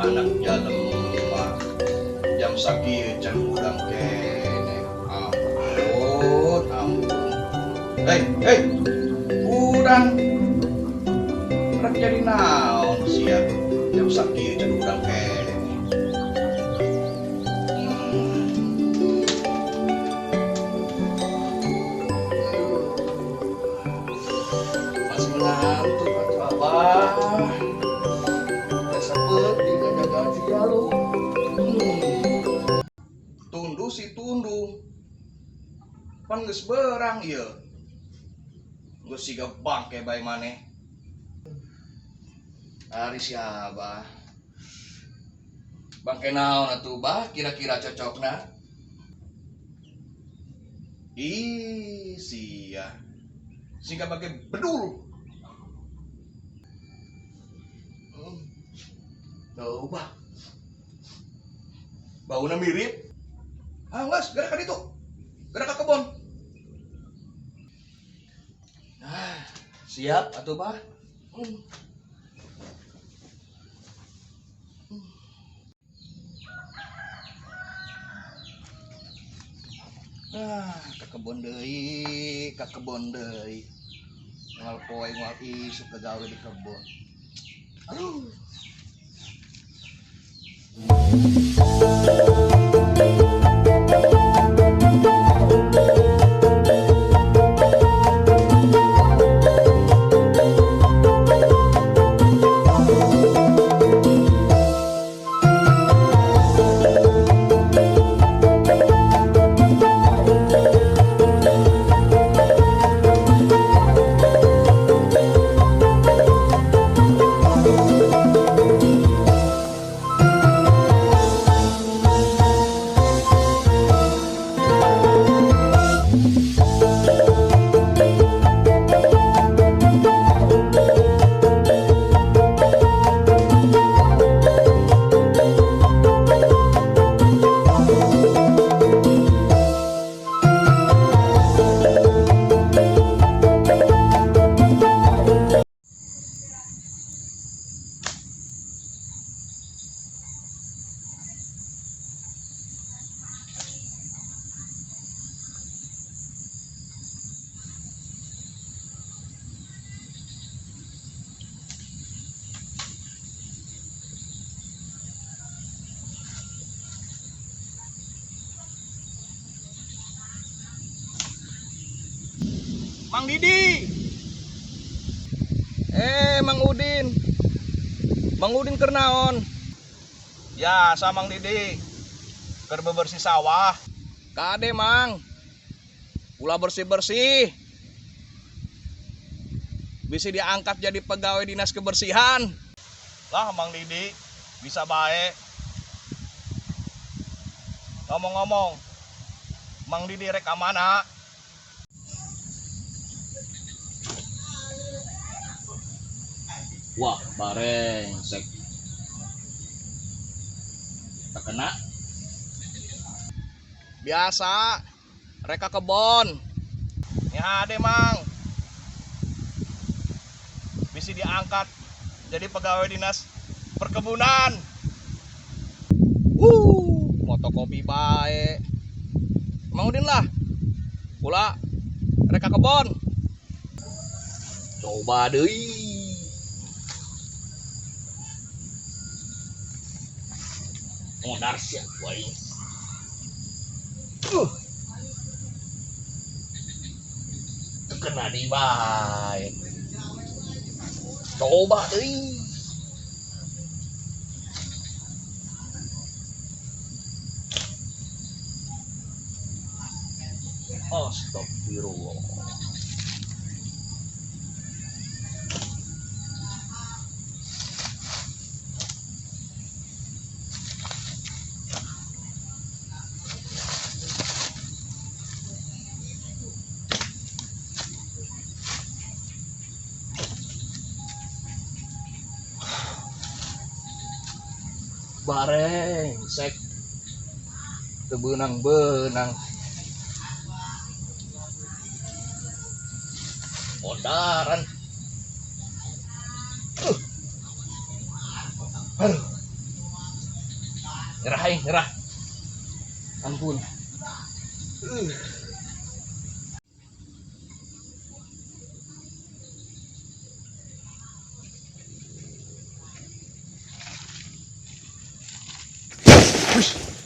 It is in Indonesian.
anak jalem mah jam sakieu can urang kene. Ampun, ampun. Hei, urang rek jadi naon sia jam sakieu can urang kene. Masih mengantuk atuh Abah. Seperti jaga sia lu. Tundu si tundu. Pan geus beurang ieu. Geus siga bangke bae maneh. Ari si Abah. Bangke naon atuh Bah kira-kira cocokna? Ih, sia. Siga bage bedul. Tuh Bah. Bauna mirip. Awas, gerak ka ditu. Gerak ka kebon. Nah, siap atuh Bah. Ka kebon deui, Moal poe moal isuk gagawe di kebon. Aduh. Mang Didi. Mang Udin. Mang Udin keur naon? Ya, sa Mang Didi. Keur bebersih sawah. Kade, Mang. Ulah bersih-bersih. Bisa diangkat jadi pegawai dinas kebersihan. Lah, Mang Didi, bisa baik. Ngomong-ngomong, Mang Didi rek amana? Wah, bareng sek. Tak kena. Biasa, reka kebon. Ya ade Mang. Bisa diangkat jadi pegawai dinas perkebunan. Motokopi bae. Mang Udin lah. Pula reka kebon. Coba deui. Modar siap boy. Kena di bae. Coba deui. Astagfirullah. Bareng sek tebenang-benang ondaran. Aduh. Nyerah aing, nyerah. Ampun. Hush.